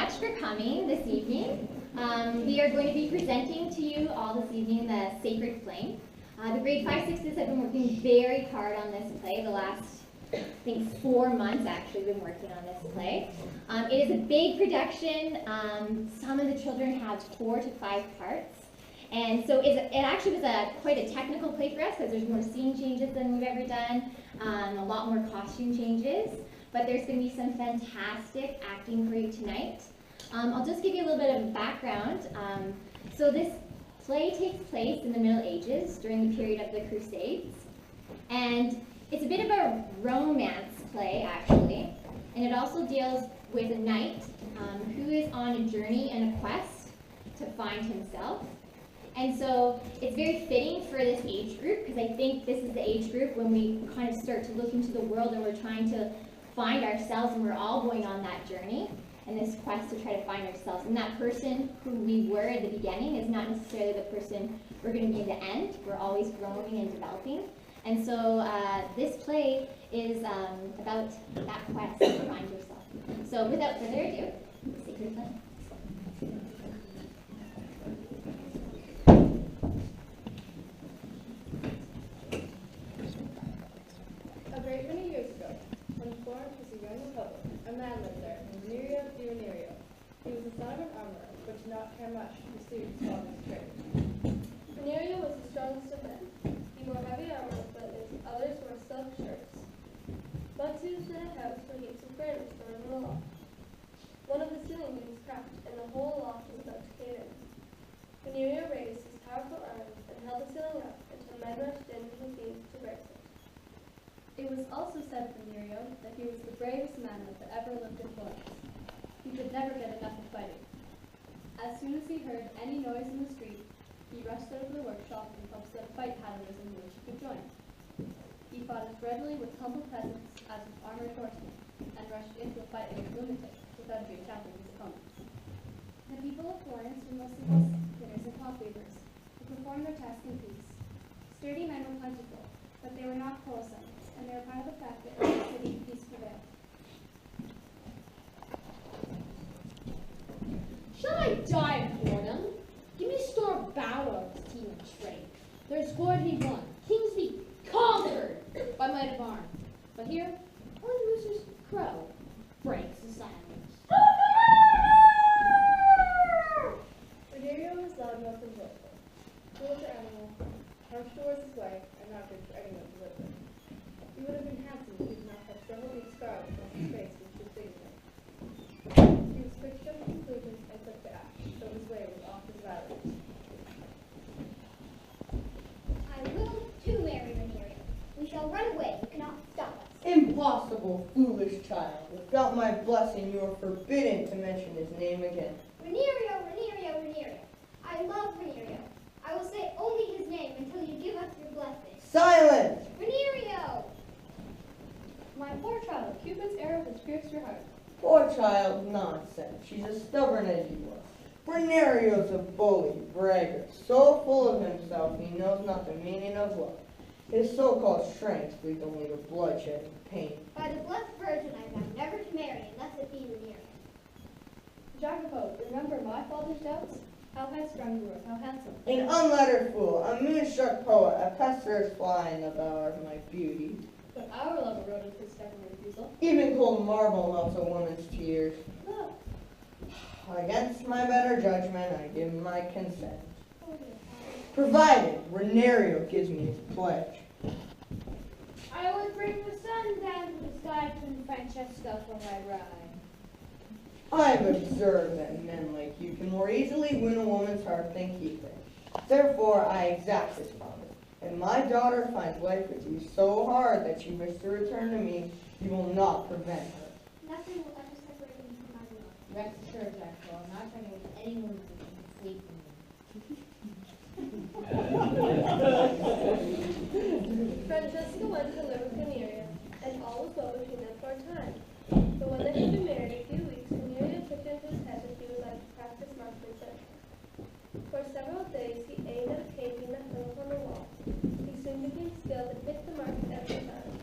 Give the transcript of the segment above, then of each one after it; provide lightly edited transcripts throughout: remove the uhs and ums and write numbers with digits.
much for coming this evening. We are going to be presenting to you all this evening the Sacred Flame. The grade 5-6s have been working very hard on this play. The last, I think, 4 months actually been working on this play. It is a big production. Some of the children have 4 to 5 parts. And so it actually was quite a technical play for us because there's more scene changes than we've ever done, a lot more costume changes. But there's going to be some fantastic acting for you tonight. I'll just give you a little bit of background. So this play takes place in the Middle Ages during the period of the Crusades. And it's a bit of a romance play, actually. And it also deals with a knight who is on a journey and a quest to find himself. And so it's very fitting for this age group because I think this is the age group when we kind of start to look into the world and we're trying to find ourselves, and we're all going on that journey and this quest to try to find ourselves. And that person who we were at the beginning is not necessarily the person we're going to be at the end. We're always growing and developing. And so this play is about that quest to find yourself. So without further ado, Sacred Flame. A great many years ago, when Florence was a young republic, a man lived there named Nerio. He was the son of an armorer, but did not care much to pursue his father's trade. Nerio was the strongest of men. He wore heavy armor, but others wore silk shirts. Once he was in a house where heaps of grain were stored in the loft. One of the ceiling beams cracked, and the whole loft was about to cave in. Nerio raised his powerful arms and held the ceiling up until men rushed in with the beams to break it. It was also said for Nerio that he was the bravest man that ever lived in Florence. He could never get enough of fighting. As soon as he heard any noise in the street, he rushed out of the workshop in hopes that a fight had arisen in which he could join. He fought as readily with humble peasants as with armored horsemen, and rushed into a fight against lunatics without fear tackling his opponents. The people of Florence were mostly woolspinners and cloth weavers, who performed their task in peace. Sturdy men were plentiful, but they were not quarrelsome, and they were part of the fact that in the city peace prevailed. Shall I die of boredom? Give me store of battle of team and trade. There's glory to be won, kings be conquered by might of arm. But here, only the rooster's crow breaks the silence. Nerio was loud enough and vocal. Cruel to animal, harsh towards his wife, and not good for anyone to live with. He would have been handsome if he did not have several deep scars across his face which disfigured him. He was quick to jump to conclusions and quick to act, so his way was oft as violent. I will too marry Nerio. We shall run away. You cannot stop us. Impossible, foolish child. Without my blessing, you are forbidden to mention his name again. Renerio. I love Renerio. I will say only his name until you give us your blessing. Silence! Renerio! My poor child, Cupid's arrow has pierced your heart. Poor child, nonsense. She's as stubborn as you are. Bernario's a bully, braggart, so full of himself he knows not the meaning of love. His so-called strength leads only to bloodshed and pain. By the blessed Virgin, I vow never to marry unless it be Renerio. Jacopo, remember my father's doubts? How headstrong you were, how handsome. An unlettered fool, a moonstruck poet, a pestilous fly in the bower of my beauty. But our lover wrote in his second refusal. Even cold marble melts a woman's tears. Look. Against my better judgment, I give my consent. Provided Renario gives me his pledge. I would bring the sun down to the sky from Francesco for my ride. I've observed that men like you can more easily win a woman's heart than keep it. Therefore, I exact this promise. If my daughter finds life with you so hard that she wishes to return to me, you will not prevent her. Nothing will ever separate me from my love. Rest assured, Jackal, I'm not trying to with any woman who can sleep with me. Francesca went to live with Renerio, and all was well between them for a time. But when they had been married a few weeks, Renerio took it into his head that he would like to practice marksmanship. For several days he aimed at a painting that hung upon the wall. He soon became skilled and hit the mark every time.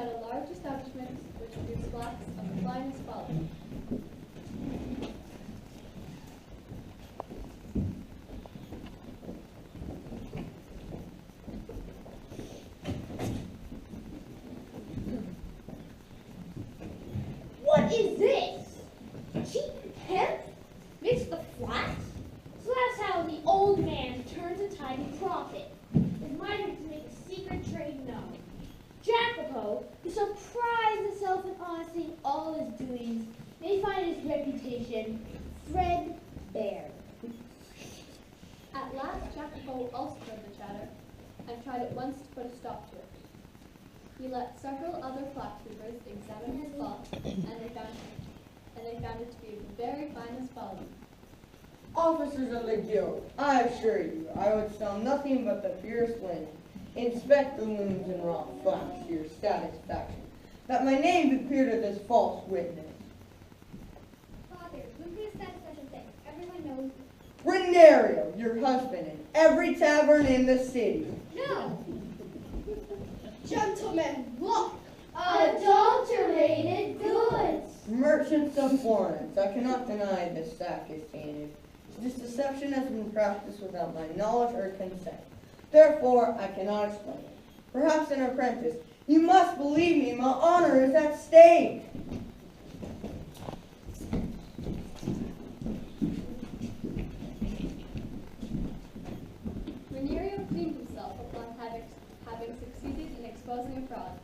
had a large establishment which produced flax of the finest quality. What is this? Cheap hemp? Mixed with flax? So that's how the old man turns a tide of profit. His mind is to make a secret trade known. Jacopo, who so prides himself in honesty in all his doings, may find his reputation threadbare. At last, Jacopo also heard the chatter, and tried at once to put a stop to it. He let several other flax weavers examine his cloth, and they found it to be of the very finest quality. Officers of the guild, I assure you, I would sell nothing but the purest linen. Inspect the looms and raw flax to your satisfaction, that my name be cleared of this false witness. Father, who could have said such a thing? Everyone knows. Rendario, your husband, in every tavern in the city. No! Gentlemen, look! Adulterated goods! Merchants of Florence, I cannot deny this sack is tainted. This deception has been practiced without my knowledge or consent. Therefore, I cannot explain it. Perhaps an apprentice. You must believe me, my honor is at stake. Renario cleaned himself upon having succeeded in exposing a fraud,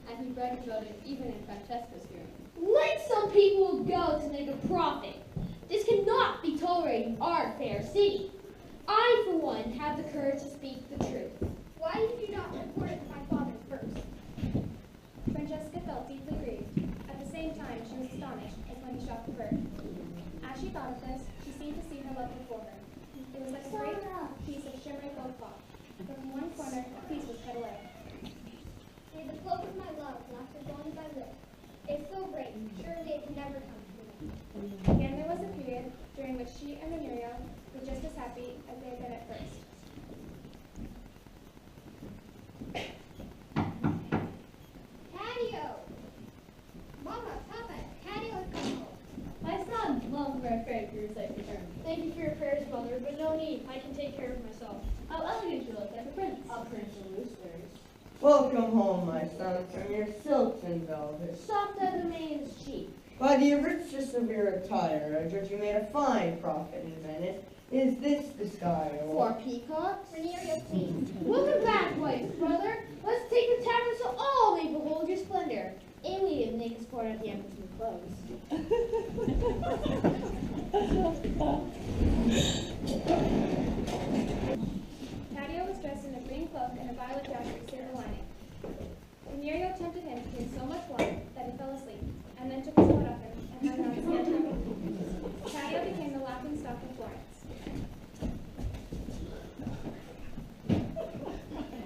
and he braggadocied it even in Francesca's hearing. Like some people go to make a profit. This cannot be tolerated in our fair city. I, for one, have the courage to speak the truth. Why did you not report it to my father first? Francesca felt deeply grieved. At the same time, she was astonished as when he shot the bird. As she thought of this, she seemed to see her love before her. It was like a great piece of shimmering gold cloth. But from one corner, a piece was cut away. May the cloak of my love last as long as I live. It's so great, surely it can never come to me. Again, there was a period during which she and Venerio were just as happy as they had been at first. Patio! Mama, Papa, Patio is coming home. My son, long for afraid for your safe return. Thank you for your prayers, Mother, but no need. I can take care of myself. How elegant you look, like a prince. A prince of roosters. Welcome home, my son, from your silks and velvets. Soft as a maiden's cheek. By the richness of your attire, I judge you made a fine profit in Venice. Is this the style? For peacocks? Venerio, please. Welcome back, wife, brother. Let's take the tavern so all may behold your splendor. And we didn't make us part of the Empress new Patio was dressed in a green cloak and a violet jacket with silver lining. Venerio tempted him to drink so much wine that he fell asleep, and then took his coat off him and hung it on his head. Patio became the laughing stock of Florence.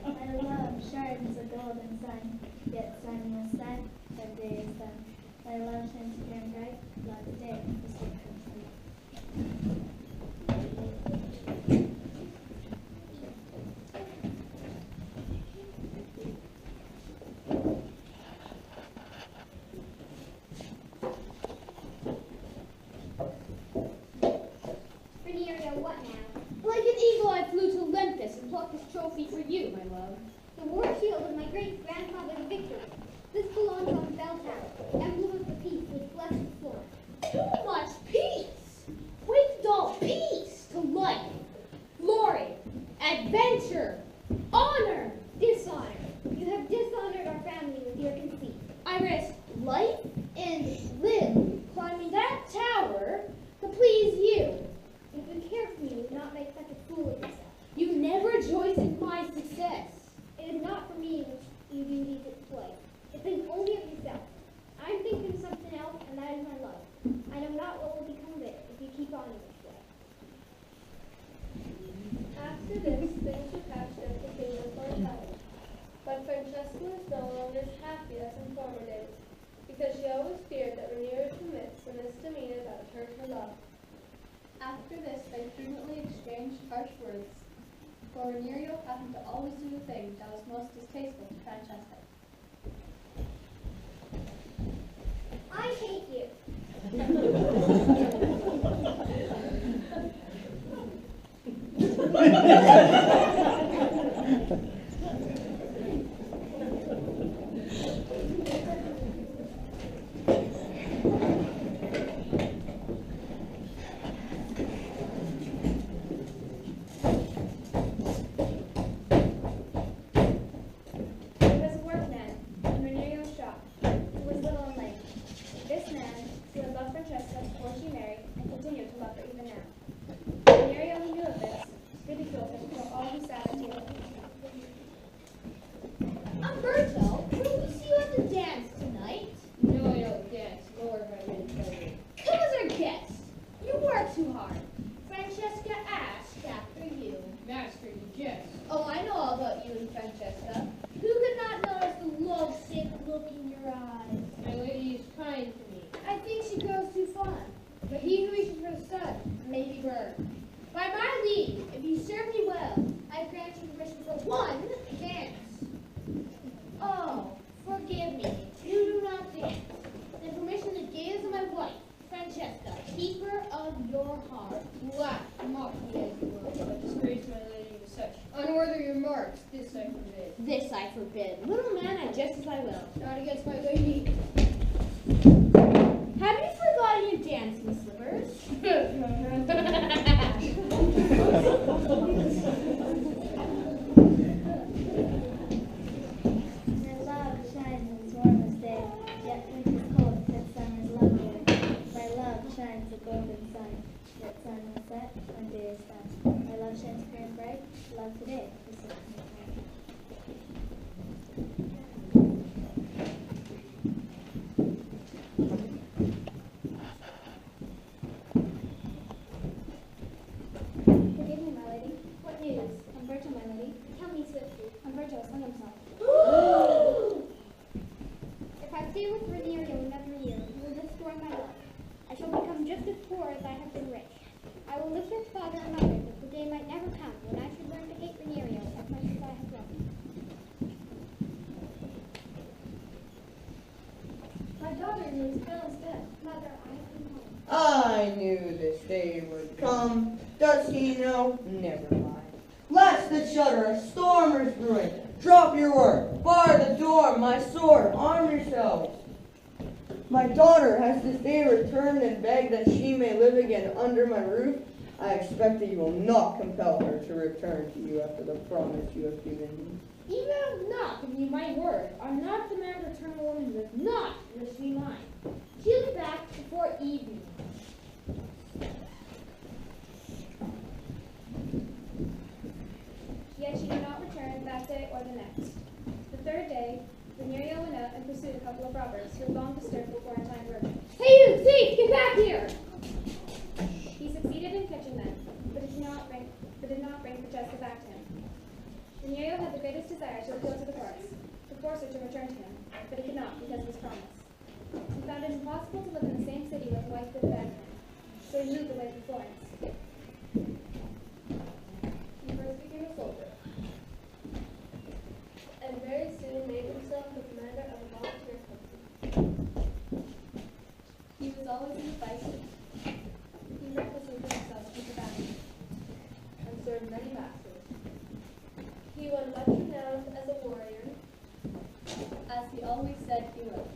My love shines a golden sun, yet sun was set, but day is done. My love shines clear and bright, like the day the sun comes through. Venerio, what now? Like an eagle, I flew to Olympus and plucked this trophy for you, my love. The war shield of my great-grandfather's victory. This belongs on the bell tower, emblem of the peace which blessed Florence. Too much peace! We've all peace to life, glory, adventure, honor, Dishonor. You have dishonored our family with your conceit. I risked life and limb climbing that tower to please you. If you cared for me, you would not make such a fool of yourself. You never rejoice in my success. It is not for me which you do these exploits. It is only of yourself. I'm thinking of something else, and that is my love. I know not what will become of it if you keep on in this way. After this, things were patched up between the Florence Italy. But Francesca was no longer as happy as in former days, because she always feared that Ranieri would commit some misdemeanor that would hurt her love. After this, they frequently exchanged harsh words, for Renario happened to always do the thing that was most distasteful to Francesca. There was a workman in Renirio's shop who was little and lame. This man, who had loved Francesca before she married and continued to love her even now. Renirio, who knew of this, ridiculed him until all who sat at table. Umberto, we'll see you at the dance tonight. No, I don't dance, nor have I been invited. Come as our guest. You work too hard. Francesca asked after you. Master, you jest. Oh, I know all about you and Francesca. Who could not notice the love-sick look in your eyes? My lady is kind to me. I think she grows too fond. But he who reaches for the sun may be burned. By my leave, if you serve me well, I grant you permission for one dance. Oh, forgive me. You do not dance. Then permission to gaze on my wife, Francesca, keeper of your heart. Laugh, mock me as you will, but disgrace my lady with such unworthy remarks. This I forbid. This I forbid. Little man, I jest as I will. Not against my lady. Have you forgotten your dancing slippers? Their love shines as warm as day, yet winter's cold, yet summer's lovelier. My love shines a golden sun, yet sun will set when day is done. My love shines clear and bright, love today is so bright. Good evening, my lady. What news? Umberto, my lady. Tell me swiftly. Umberto has hung himself. If I stay with Renirio another year, he will destroy my love. I shall become just as poor as I have been rich. I will live with father and mother, but the day might never come when I should learn to hate Renirio as much as I have loved him. My daughter news Bill is dead. Mother, I have come home. I knew this day would come. Does he know? Never mind. Latch the shutter, a storm is brewing. Drop your work, bar the door, my sword, arm yourselves. My daughter has this day returned and begged that she may live again under my roof. I expect that you will not compel her to return to you after the promise you have given me. Even if I'm not giving you my word, I'm not the man to return a woman who does not wish me mine. She'll be back before evening. Yet she did not return that day or the next. The third day, Renirio went out and pursued a couple of robbers who had long disturbed the Florentine virgin. Hey you, thief, get back here! He succeeded in catching them, but did not bring Francesca back to him. Renirio had the greatest desire to appeal to the courts, to force her to return to him, but he could not because of his promise. He found it impossible to live in the same city with a wife that abandoned him, so he moved away from Florence. He first became a soldier, and very soon made himself the commander of a volunteer company. He was always in the fight. He recklessly put himself into battle. And served many masters. He won much renown as a warrior. As he always said he would.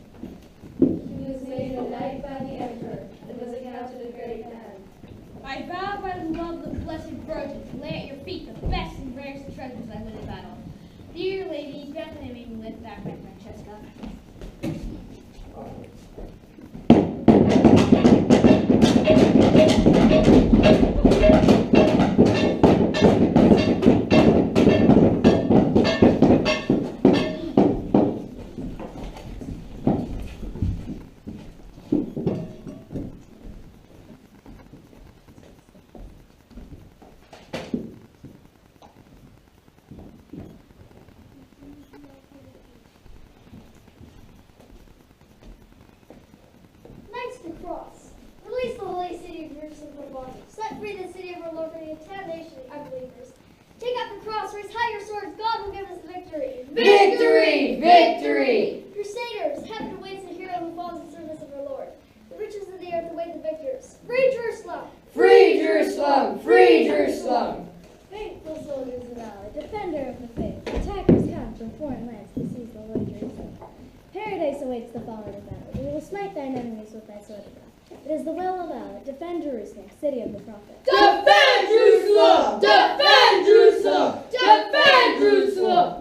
He was made a knight by the emperor, and was accounted a great man. I vow by the love of the Blessed Virgin to lay at your feet the best and rarest of treasures I win in battle. Dear lady, grant that I may be led back by Francesca. Knights of the Cross, release the holy city of Jerusalem from bondage. Set free the city of our Lord from the intimidation of unbelievers. Take up the cross, raise high your swords, God will give us victory. Victory! Victory! Crusaders, heaven awaits the hero who falls in service of our Lord. The riches of the earth await the victors. Free Jerusalem! Free Jerusalem! Free Jerusalem! Faithful Paradise awaits the fallen of battle. We will smite thine enemies with thy sword of wrath. It is the will of Allah. Defend Jerusalem, city of the prophet. Defend Jerusalem! Defend Jerusalem! Defend Jerusalem!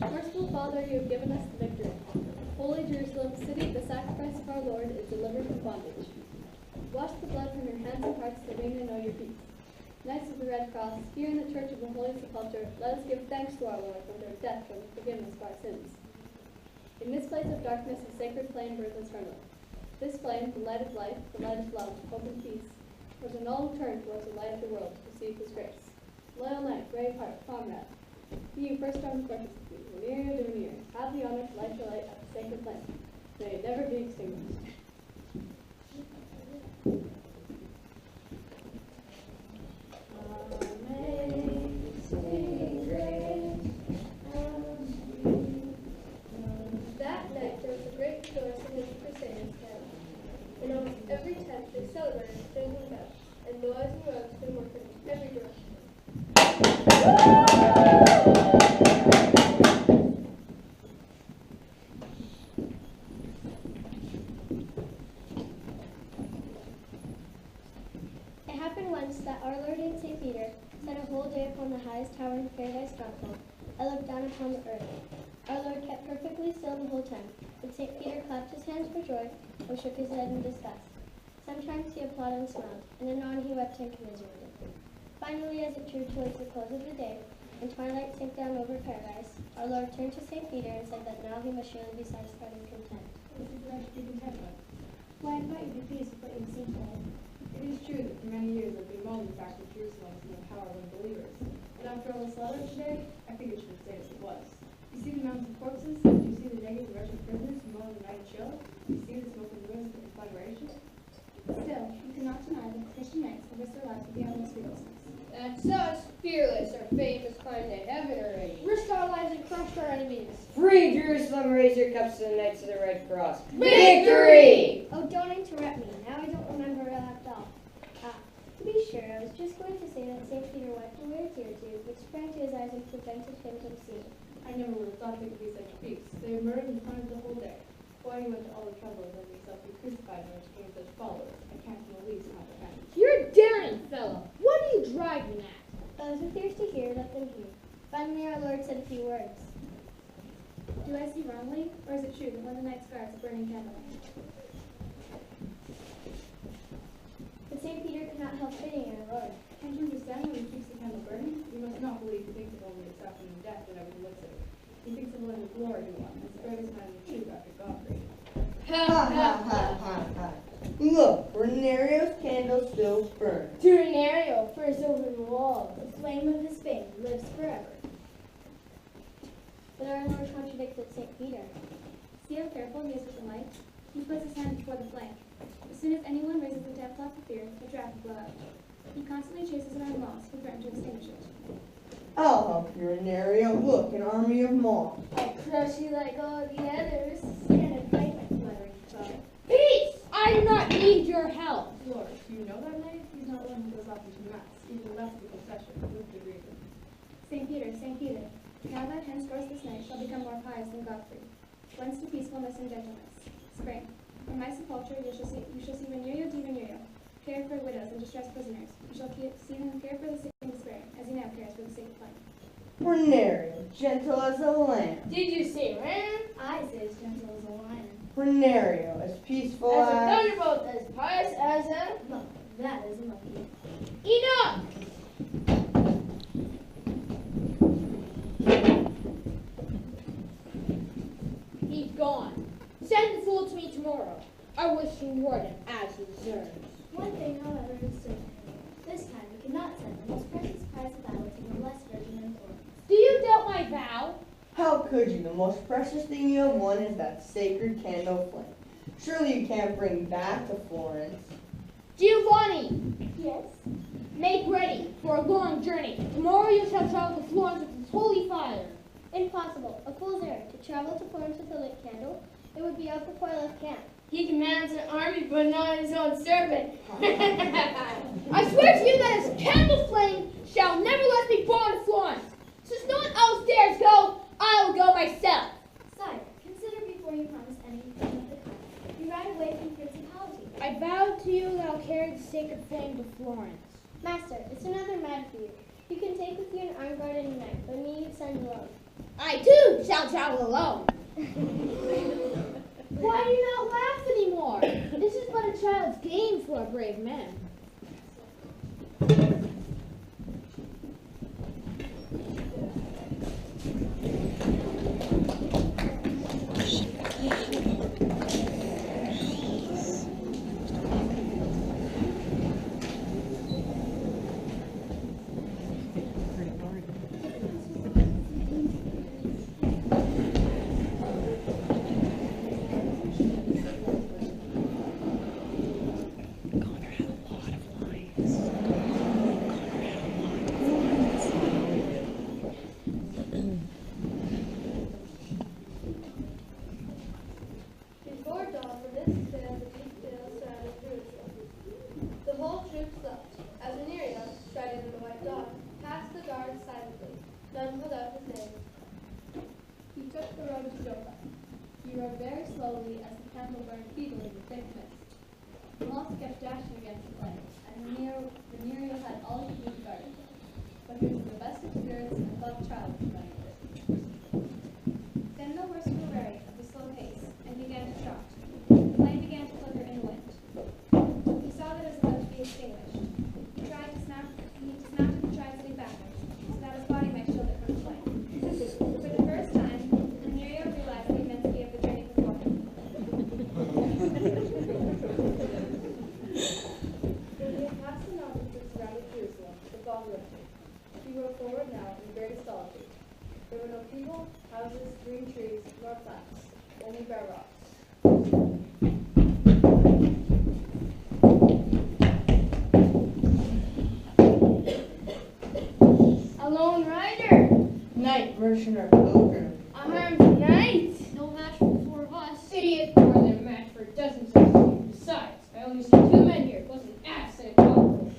Merciful Father, you have given us the victory. Holy Jerusalem, city of the sacrifice of our Lord, is delivered from bondage. Wash the blood from your hands and hearts that we may know your peace. Knights of the Red Cross, here in the Church of the Holy Sepulchre, let us give thanks to our Lord for their death and forgiveness of our sins. In this place of darkness, a sacred flame burns eternally. This flame, the light of life, the light of love, hope and peace, was an all turn towards the light of the world to receive his grace. Loyal knight, brave heart, comrade, be you first on the courses of you, near to near, have the honor to light your light at the sacred flame. May it never be extinguished. That night there was a great rejoicing in the Crusades camp. In almost every tent they celebrated singing bells, and noise and rose came from every direction. It happened once that our Lord and St. Peter set a whole day upon the highest tower in Paradise Scotland and looked down upon the earth. Our Lord kept perfectly still the whole time, but St. Peter clapped his hands for joy or shook his head in disgust. Sometimes he applauded and smiled, and anon he wept and commiserated. Finally, as it drew towards the close of the day, and twilight sank down over Paradise, our Lord turned to St. Peter and said that now he must surely be satisfied and content. This is what I should be content with. Why, I thought you'd be pleased with what you see today. It is true that for many years I've been moaning the fact that Jerusalem is in the power of unbelievers. But after all the slaughter today, I think it should stay as it was. You see the mountains of corpses? Do you see the naked and wretched prisoners who moan the night chill? Do you see the smoking ruins of the conflagration? Still, you cannot deny that Christian knights have risked their lives with the utmost fearlessness. That's us, fearless, our famous climb to heaven already. Risk our lives and crush our enemies. Free Jerusalem, raise your cups to the Knights of the Red Cross. Victory! Oh, don't interrupt me. Now I don't remember where I left off. To be sure, I was just going to say that St. Peter wiped away a tear or two, which sprang to his eyes and prevented him from seeing. I never would have thought they could be such beasts. They were murdered in front of the whole day. Why he went to all the trouble of letting himself be crucified in order to gain such followers, I can't in the least comprehend. You're a daring fellow. What are you driving at? Those who thirst to hear, let them hear. Finally, our Lord said a few words. Do I see wrongly, or is it true that one of the night's guards is burning candle? But St. Peter could not help pitying our Lord. Can't you understand why he keeps the candle burning? You must not believe he thinks of only his suffering and death whenever he looks at it. He thinks of the living glory he won, as the greatest man in the truth after Godfrey. Ha ha ha ha ha. Look, Renario's candle still burns. To Renario, first over the wall, the flame of his fame lives forever. But our Lord contradicted St. Peter. See how careful he is with the light? He puts his hand before the flame. As soon as anyone raises a tablecloth for fear, the draft will blow out. He constantly chases around moths who threaten to extinguish it. I'll help you, Renario. Look, an army of moths. I crush you like all the others. Stand and fight, my fluttering foe. Peace! I do not need your help. Lord, do you know that knight? He's not one who goes off into mass, even less the concession, with the reason. St. Peter, now that henceforth this night shall become more pious than Godfrey. Once to peacefulness and gentleness. Spring. From my sepulchre you shall see Venerio di Venerio, care for widows and distressed prisoners. You shall see him care for the sick and despairing, as he now cares for the sick and plain. Renario, gentle as a lamb. Did you say ram? I say as gentle as a lion. Renario, as peaceful As a as... thunderbolt, as pious as a... No, that is a monkey. Enough! He's gone. Send the fool to me tomorrow. I wish you reward him as he deserves. One thing, however, is certain. This time we cannot send the most precious prize of battle to the less virgin and poor. Do you doubt my vow? How could you? The most precious thing you have won is that sacred candle flame. Surely you can't bring back to Florence. Giovanni, Yes? make ready for a long journey. Tomorrow you shall travel to Florence with this holy fire. Impossible. A fool's errand. To travel to Florence with a lit candle, it would be out before I left camp. He commands an army, but not his own servant. I swear to you that his candle flame shall never let me born to Florence. Since no one else dares go, I will go myself. Sire, consider before you promise anything of the kind. You ride away from principality. I vow to you that I'll carry the sacred flame to Florence. Master, it's another matter for you. You can take with you an armed guard and knight, but me you send alone. I too shall travel alone. Why do you not laugh anymore? This is but a child's game for a brave man. Before dawn, the mist veiled the deep veil surrounding Jerusalem. The whole troop slept, as Veneria, striding on the white dog, passed the guard silently. None called out his name. He took the road to Joppa. He rode very slowly as the candle burned feebly in the thick mist. The moths kept dashing against the flame, and Venerio had all he could guard it. But he was in the best of spirits and thought travel was running with it. Then the horse grew weary of the slow pace and began to trot. The flame began to flicker in the wind. He saw that it was about to be extinguished. He dismounted and tried sitting backwards, so that his body might shield it from the flame. For the first time, Venerio realized the immensity of the journey before him. When he had passed the mountains that surrounded Jerusalem, the fog lifted. He rode forward now in the greatest solitude. There were no people, houses, green trees, nor plants, only bare rocks. A lone rider, Knight, merchant, or pilgrim. a armed knight. No match for the four of us. Idiot, more than a match for dozens of you. Besides, I only see two men here, plus an ass and a dog.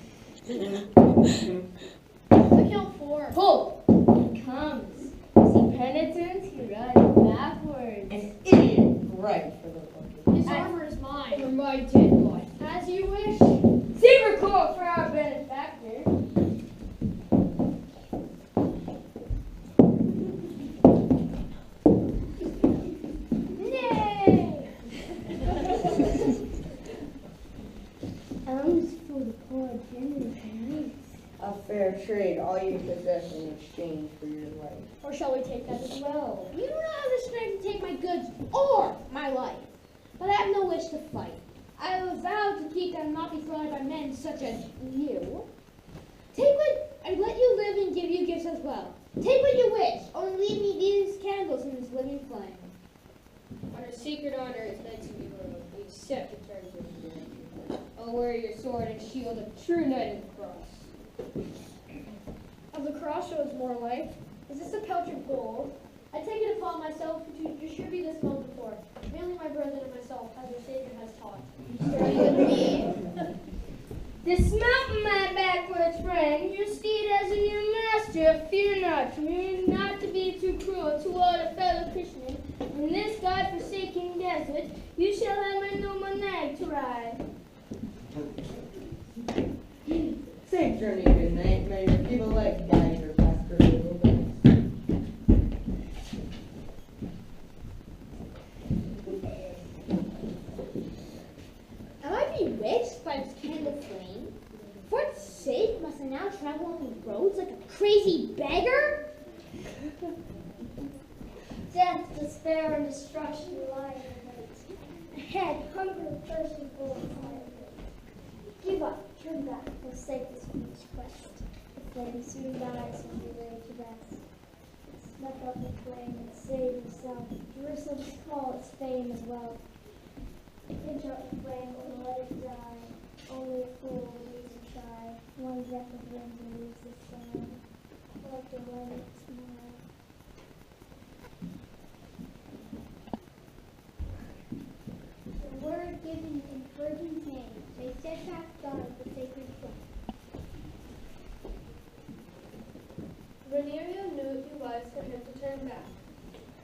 I count four. Pull! He comes. Is he penitent? He rides backwards. An idiot. Right for the bucket. His armor is mine. For my dead body. As you wish. Saber call for our benefactor. Nay! Alms for the poor generous knights. A fair trade, all you possess in exchange for your life. Or shall we take that as well? You do not have the strength to take my goods or my life. But I have no wish to fight. I have vowed to keep them not be thrown by men such as you. Take what I let you live and give you gifts as well. Take what you wish, only leave me these candles in this living flame. On a secret honor as knights of the world, we accept the terms of the agreement. I'll wear your sword and shield of true knight of the cross. Of the cross shows more life. Is this a pouch of gold? I take it upon myself to distribute this gold before. Merely my brethren and myself, as your Savior has taught. Starting with me. Dismount, my backwards friend. Your steed has a new master. Fear not. Fear not to be too cruel toward a fellow Christian. In this God-forsaken desert, you shall have my noble nag to ride. Safe journey, good night. May your feeble legs guide your faster little bit. Am I bewitched by this candle flame? For its sake, must I now travel on the roads like a crazy beggar? Death, despair, and destruction lie in the night. Ahead, hunger, thirsty for fire. Give up, turn back, forsake this foolish quest. The flame soon dies when you lay to rest. Snuff up the flame and save yourself. Jerusalem's call, its fame as well. Pinch out the flame and let it die. Only a fool leaves a try. One breath of wind and leaves the sky. Like to let it smile. The word given in virgin's name, they steadfast God of the sacred flame. Venerio knew it would be wise for him to turn back,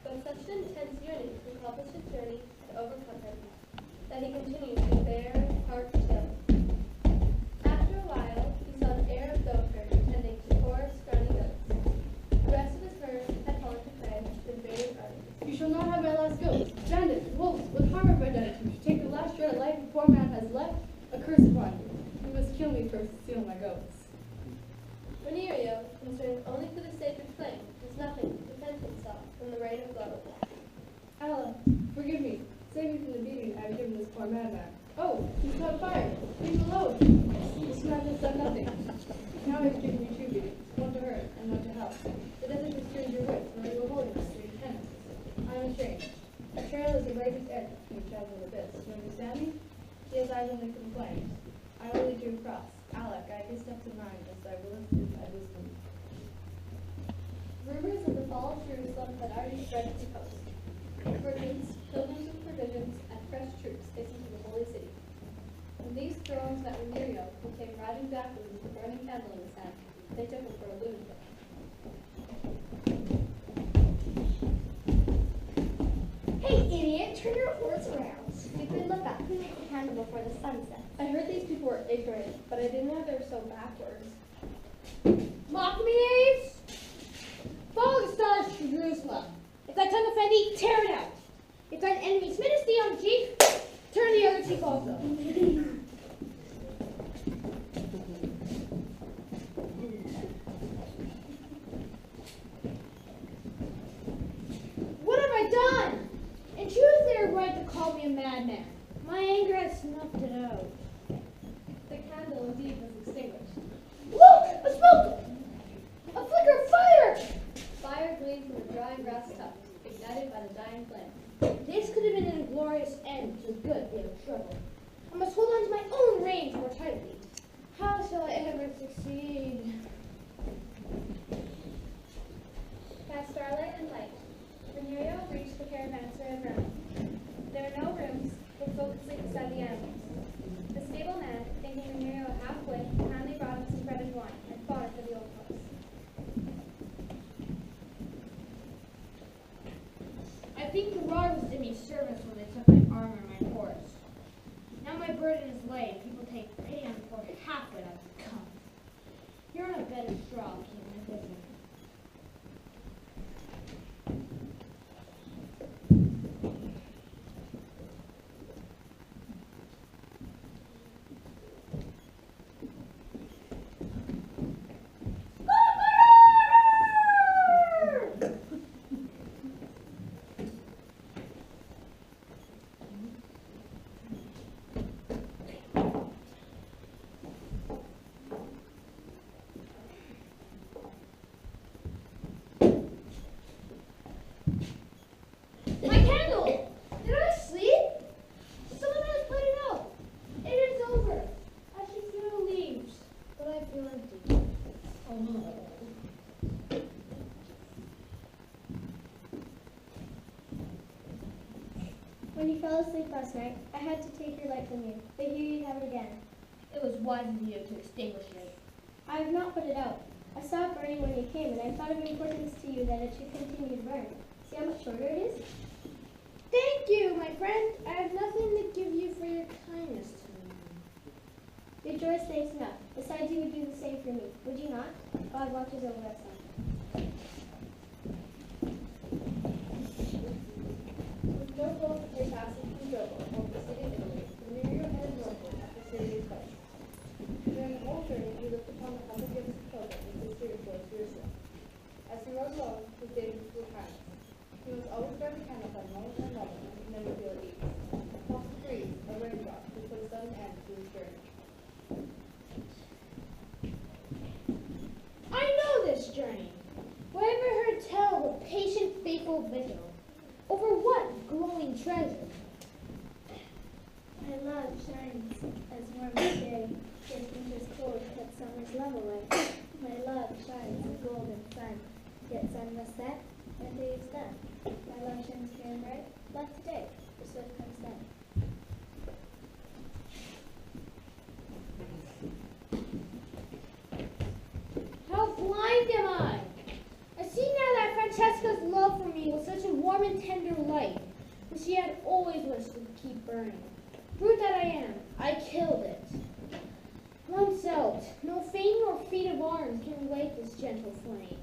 but such an intense yearning to accomplish his journey had overcome him, that he continued to bear heart chill. After a while, he saw an Arab goat herd tending to poor, scrawny goats. The rest of his herd had fallen to prey to invading armies. You shall not have my last goats. Bandits, wolves, with harm of identity, to take the last shred of life before man has left, a curse upon you. You must kill me first to steal my goats. Venerio, concerned only for the sacred flame, was nothing to defend himself from the rain of blows. Allah, forgive me. Save me from the beating I have given this poor madman. Oh, he's caught fire. Leave him alone. This man has done nothing. Now I've given you two beatings, one to hurt and one to help. The desert has turned your wits, nor your holiness to your tenants. I am ashamed. A trail is the greatest end to a travel abyss. You understand me? He has eyes only for the flames. I will lead you across. Allah, guide your steps in mine, as thy will is thy wisdom. Rumors of the fall of Jerusalem had already spread to the coast. Merchants, pilgrims with provisions, and fresh troops hastened to the holy city. When these throngs met Venerio, who came riding backwards with a burning candle in his hand, they took him for a lunatic. Hey, idiot, turn your horse around. Stupid, look up. Who makes a candle before the sun sets? I heard these people were ignorant, but I didn't know they were so backwards. Mock me, knaves! Follow the stars to Jerusalem. If thy tongue offend thee, tear it out. If thine enemy smitteth thee on the cheek, turn the other cheek also. What have I done? In truth, they are right to call me a madman. My anger has snuffed it out. The candle indeed was extinguished. Look! A smoke! A flicker of fire! Fire gleamed from a dry grass tuft, ignited by the dying flame. This could have been a glorious end to a good deal of trouble. I must hold on to my own reins more tightly. How shall I ever succeed? By starlight and light, Venerio reached the caravanserai of Rome. There were no rooms, but folk could sleep beside the animals. The stable man, thinking Venerio a half-wit, kindly brought him some bread and wine, and fodder for the old horse. I think the robbers did me service when they took my armor and my horse. Now my burden is light, and people take pity on poor half-wit I've become. You're on a bed of straw, Caitlin, isn't it? My candle! Did I sleep? Someone has put it out. It is over. I should feel leaves, but I feel empty. Oh no. When you fell asleep last night, I had to take your light from you, but here you have it again. It was wise of you to extinguish it. I have not put it out. I saw it burning when you came, and I thought of importance to you that it should continue to burn. See how much shorter it is? Thank you, my friend. I have nothing to give you for your kindness to me. Your joy stays enough. Besides, you would do the same for me, would you not? God watches over us all. With no goal to take passage from Jovo over the city of Italy, Venerio headed northward after Syria's coast. During the whole journey, he looked upon the humble gifts of pilgrims and steered towards Jerusalem. As he rode along, his days grew kindness. He was always burning candles by moment and moment, and never feel at ease. False degrees, or an end to his journey. I know this journey. Who ever heard tell of a patient, faithful vigil? Over what glowing treasure? My love shines as warm as day, yet winter's cold cuts summer's love away. My love shines as golden sun, yet sun must set, and day is done. My love shines fair and bright, like today, for swift comes then. How blind am I? I see now that Francesca's love for me was such a warm and tender light, which she had always wished to keep burning. Brute that I am, I killed it. Once out, no fame nor feat of arms can light this gentle flame.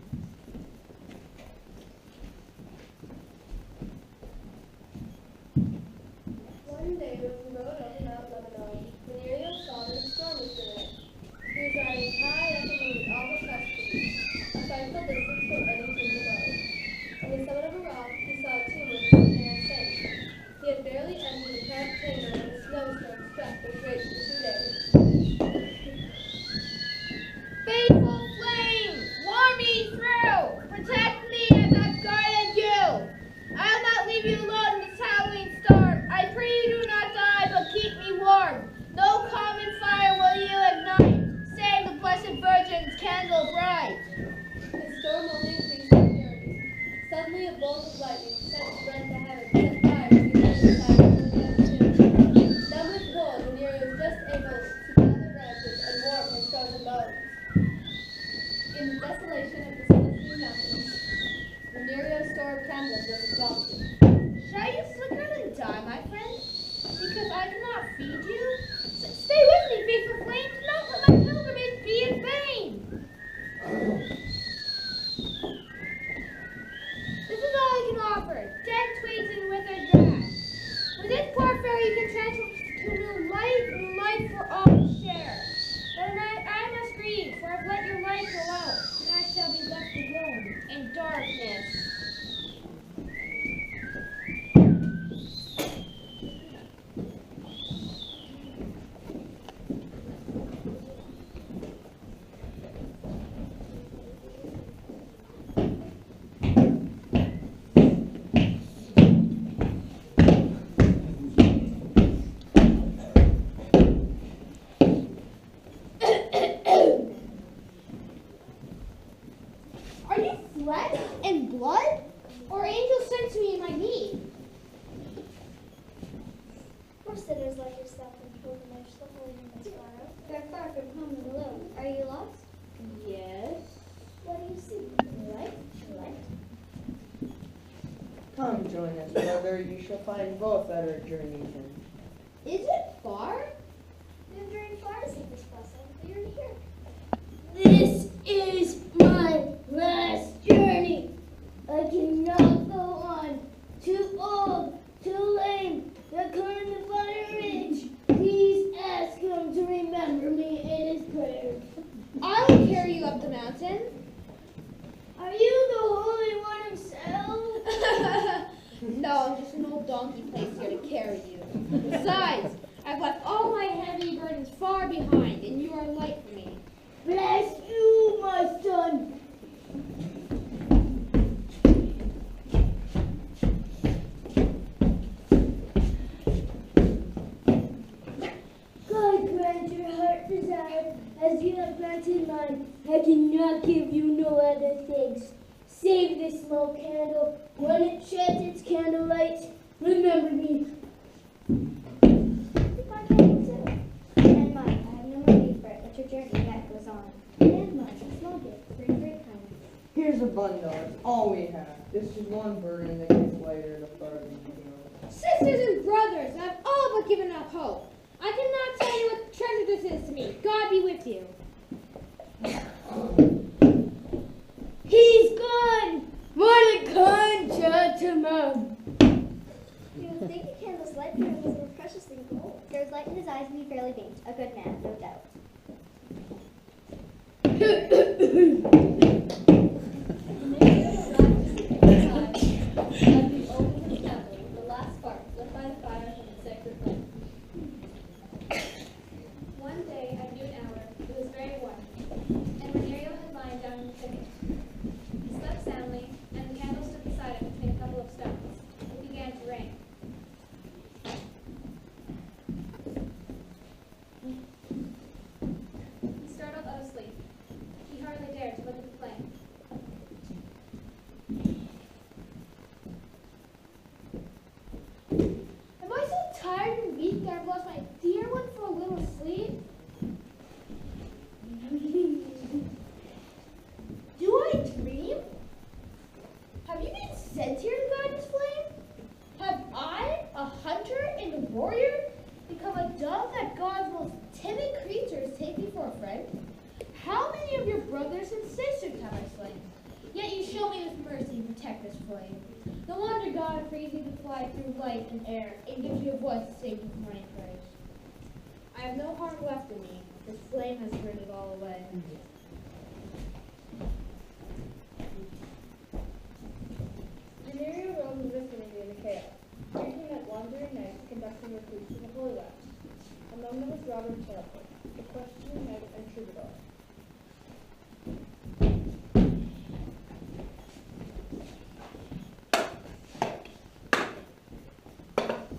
One day, when we rode up Mount Lebanon, Venerio saw that a storm was brewing. He was riding high up the moon, all the festivals, a frightful distance from anything below. On the summit of a rock, he saw a tomb with a parent saint. He had barely entered the cramped chamber when a snowstorm struck which raged for 2 days. Faithful flame, warm me through. Protect me as I've guarded you. I'll not leave you alone in this howling storm. I pray you do not die, but keep me warm. No common fire will you ignite, save the Blessed Virgin's candle bright. The storm only increased in fury. Suddenly, a bolt of lightning rent the heavens, set fire to the other side of the tomb. Numb with cold, Venerio was just able to gather branches and warm his frozen bones. In the desolation of the Celestine Mountains, Venerio's store of candles was exhausted. Shall you flicker and die, my friend? Because I cannot feed you? Stay with me, faithful flame. Do not let my pilgrimage be in vain. This is all I can offer, dead twigs and withered grass. With this poor fairy you can transform to new life for all to share. But I must grieve, for I've let your light go out, and I shall be left alone in darkness. Are you flesh and blood, or angels sent to me in my need? Poor sinners like yourself in pilgrimage, the holy humans far out. They're far from home and alone. Are you lost? Yes. What do you see? Light? Light? Come join us, brother. You shall find both at our journey's end. Is it far? You've journeyed far to seek this blessing, but you're here. This is my last journey. I cannot go on. Too old, too lame. The current of fire ridge. Please ask him to remember me in his prayers. I will carry you up the mountain. Are you the Holy One himself? No, I'm just an old donkey placed here to carry you. Besides, I've left all my heavy burdens far behind, and you are light for me. Bless you, my son. God grant your heart desire, as you have granted mine. I cannot give you no other thanks. Save this small candle. When it sheds its candlelight, remember me. My candle too. And mine. I have no more need for it, but your journey yet goes on. And mine. A small gift. Bring great kindness. Here's a bundle. It's all we have. This is one burden that gets lighter the farther you go. Sisters and brothers, I've all but given up hope. I cannot tell you what treasure this is to me. God be with you. He's gone! What a kind gentleman! You would think a candle's light for him was more precious than gold. There was light in his eyes and he fairly beamed. A good man, no doubt. As we opened his temple, the last spark lit by the fire from the sacred flame. his flame. No wonder God frees you to fly through light and air and gives you a voice to sing His mighty praise. I have no heart left in me. His flame has burned it all away. Venerio rode with Victory in the chaos. Here he met wandering knights conducting recruits to the Holy Land. Among them was Robert Taylor, the questioning knight and troubadour.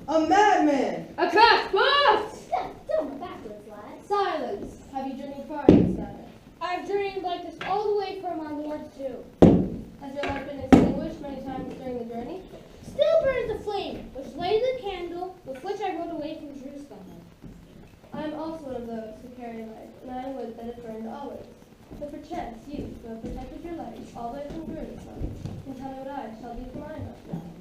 A madman! A craft boss! Don't backwards, lad. Silence! Have you journeyed far, sir? I've journeyed like this all the way from our Lord's tomb. Has your light been extinguished many times during the journey? Still burns the flame, which lighted the candle with which I rode away from Jerusalem. I am also one of those who carry light, and I would that it burned always. But perchance you, who have protected your light all the way from Jerusalem, can tell me what I shall do for mine.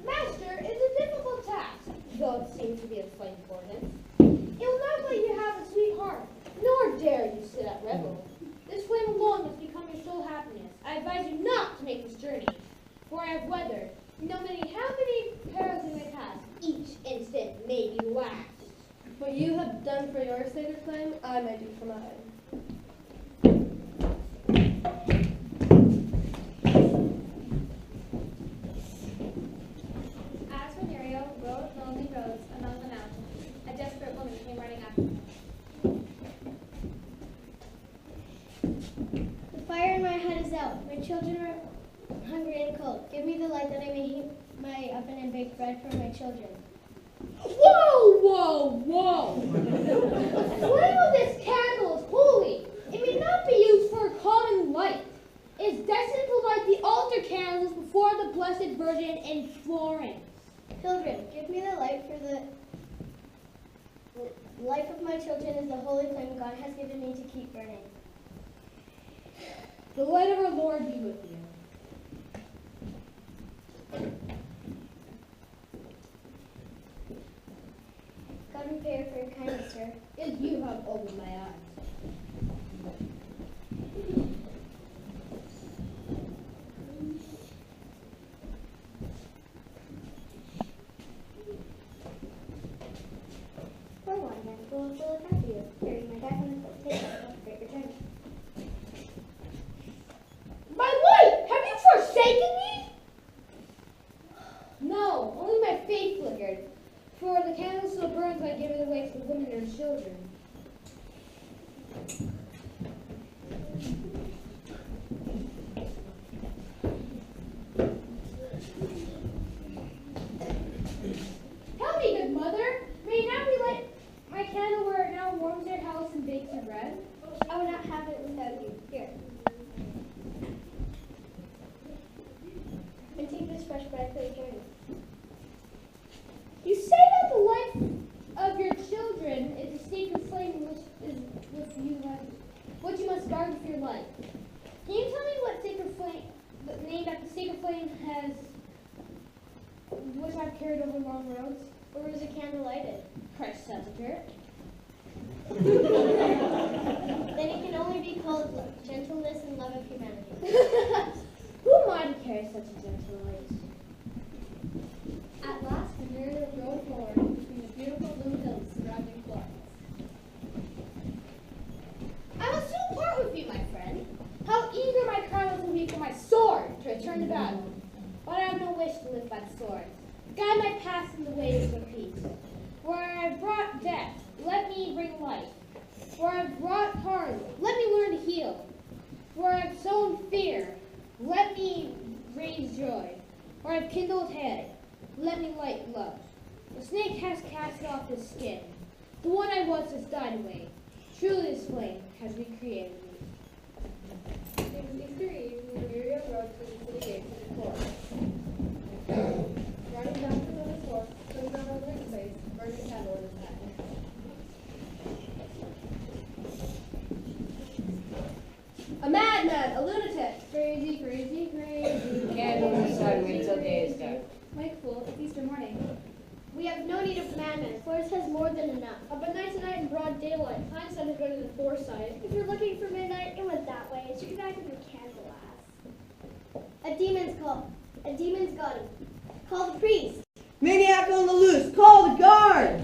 Master, it is a difficult task, though it seems to be of slight importance. It will not let you have a sweetheart, nor dare you sit at revel. This flame alone must become your sole happiness. I advise you not to make this journey, for I have weathered, no matter how many perils you may pass, each instant may be the last. What you have done for your sacred flame, I may do for mine. As Venerio rode lonely roads among the mountains, a desperate woman came running after him. The fire in my hut is out. My children are hungry and cold. Give me the light that I may heat my oven and bake bread for my children. Whoa, whoa, whoa! The flame of this candle is holy. It may not be used for a common light. It is destined to light the altar candles before the Blessed Virgin in Florence. Children, give me the light, for the life of my children is the holy flame God has given me to keep burning. The light of our Lord be with you. God repay you for your kindness, sir. As you have opened my eyes. For one handful of full of after you, carrying my back on the foot, take that on great return. My light! Have you forsaken me? No, only my faith flickered. For the candle still burns, I give it away to the women and children. Tell me, good mother, may it now relight my candle where it now warms your house and bakes your bread? I would not have it without you. Here. And take this fresh bread for your journey. You say that the life of your children is a sacred flame which is with you, what you must guard with your life. Can you tell me what sacred flame, the name that the sacred flame has, which I've carried over long roads? Or is a candle lighted? Christ Sepulchre. Then it can only be called love, gentleness, and love of humanity. Who am I to carry such a gentle light? At last, Venerio rode forward between the beautiful blue hills surrounding Florence. I will soon part with you, my friend. How eager my crown will be for my sword to return to battle. But I have no wish to live by the sword. Guide my path in the ways of peace. Where I have brought death, let me bring life. Where I have brought harm, let me learn to heal. Where I have sown fear, let me raise joy. Where I have kindled hate, let me light love. The snake has cast off his skin. The one I was has died away. Truly this flame has recreated me. It was Easter Eve when Venerio rode through the city gates of Florence. Riding down from his horse, putting on over his face, burning a candle in his hand. A madman, a lunatic, crazy, crazy, crazy. Candles aside, wait till day is dark. Wake, fool, it's Easter morning. We have no need of madmen. Florence has more than enough. But night to night in broad daylight. Hindsight is better than foresight. If you're looking for midnight, it went that way. It's your back of your candle ass. A demon's call. A demon's got him. Call the priest. Maniac on the loose! Call the guard!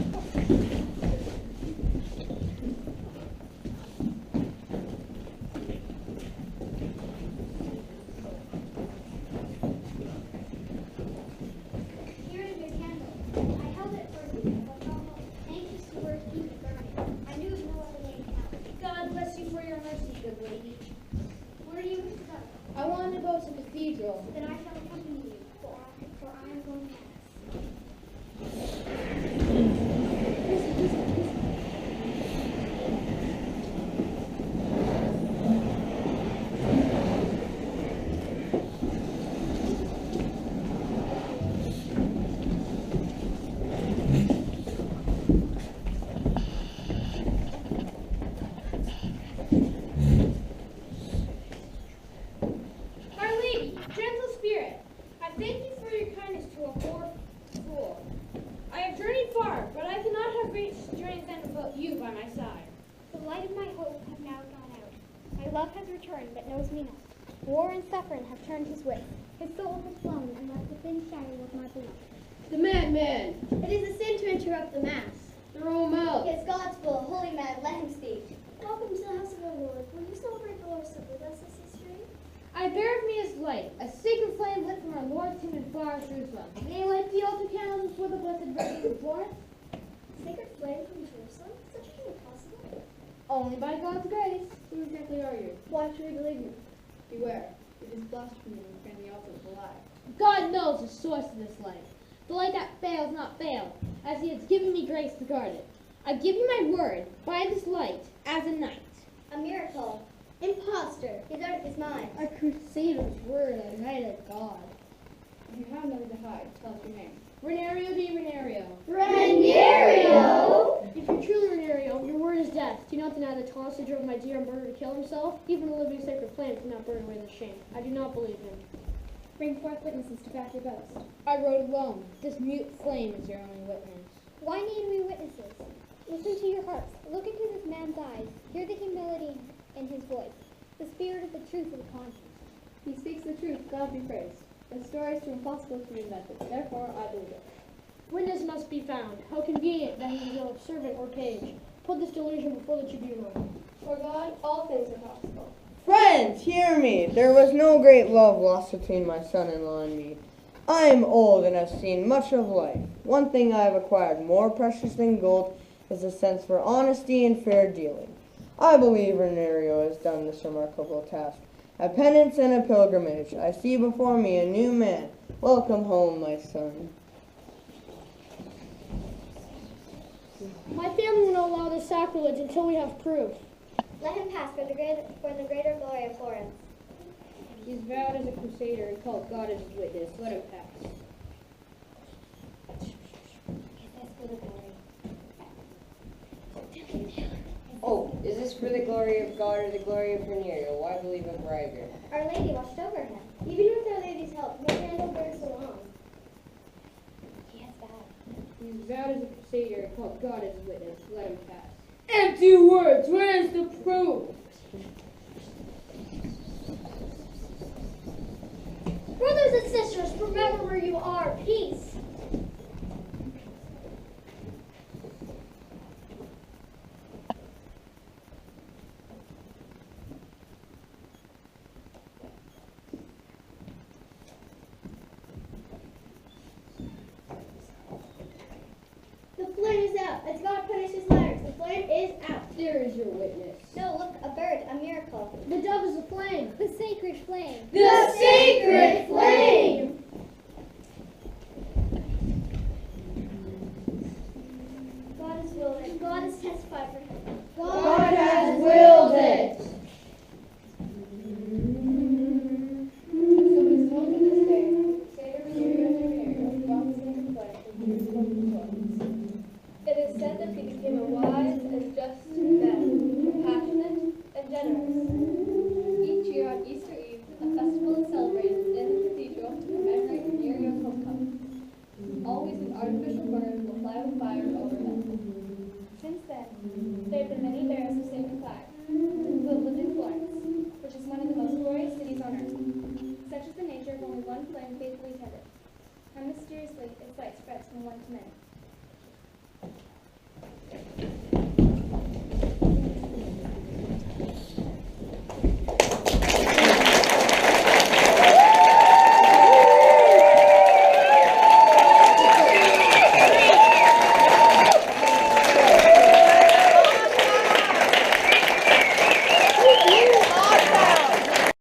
Here is your candle. I held it for you, but not anxious to work keep it burning. I knew of no other way to help. God bless you for your mercy, good lady. Where are you going to go? I want to go to the cathedral. Then I shall accompany you, for I am going to mass. My lady, gentle spirit, I thank you for your kindness to a poor fool. I have journeyed far, but I cannot have great strength and without you by my side. The light of my hope have now gone out. My love has returned, but knows me not. War and suffering have turned his way. His soul has flown, and left the thin shadow of my beloved. The madman, It is a sin to interrupt the mass. throw him out. Yes, God's will, holy man, let him speak. Welcome to the house of our Lord. Will you celebrate the Lord's Supper with us this history? I bear with me his light, a sacred flame lit from our Lord's tomb in Florence, Jerusalem. May I light the altar candles before the Blessed Virgin of Florence? Sacred flame from Jerusalem? Such a thing possible? Only by God's grace. Who exactly are you? Why should we believe you? Beware, it is blasphemy to defend the altar of the lie. God knows the source of this light. The light that fails not fail, as he has given me grace to guard it. I give you my word, by this light, as a knight. A miracle. Imposter. He's out of his mind. A crusader's word, a knight of God. If you have nothing to hide, tell us your name. Renario di Renario. Renario! If you're truly Renario, your word is death. Do not deny that Thomas drove my dear murderer to kill himself. Even a living sacred flame cannot burn away the shame. I do not believe him. Bring forth witnesses to back your boast. I rode alone. This mute flame is your only witness. Why need we witnesses? Listen to your hearts. Look into this man's eyes. Hear the humility in his voice. The spirit of the truth of the conscience. He speaks the truth, God be praised. The story is too impossible to be invented, therefore I believe it. Witness must be found. How convenient that he is no servant or page. Put this delusion before the tribunal. For God, all things are possible. Friends, hear me. There was no great love lost between my son-in-law and me. I am old and have seen much of life. One thing I have acquired more precious than gold is a sense for honesty and fair dealing. I believe Renario has done this remarkable task. A penance and a pilgrimage. I see before me a new man. Welcome home, my son. My family will not allow this sacrilege until we have proof. Let him pass for the greater glory of Florence. He's vowed as a crusader and called God as his witness. Let him pass. Oh, is this for the glory of God or the glory of Renario? Why believe a braggart? Our Lady watched over him. Even with Our Lady's help, no man will bear so long. He has vowed. He's vowed as a crusader and called God as his witness. Let him pass. Empty words! Where is the proof? Brothers and sisters, remember where you are. Peace. The flame is out. As God punishes liars, the flame is out. There is your witness. No, look, a bird, a miracle. The dove is a flame. The sacred flame. The sacred flame! God has willed it. God has testified for him. God has willed it. So is known to this day, Savior Renario and Renario, God's sacred flame from Jerusalem to Florence. It is said that he became a wise and just man, compassionate and generous. Each year on Easter Eve, a festival is celebrated in mysteriously its light spreads from one to many.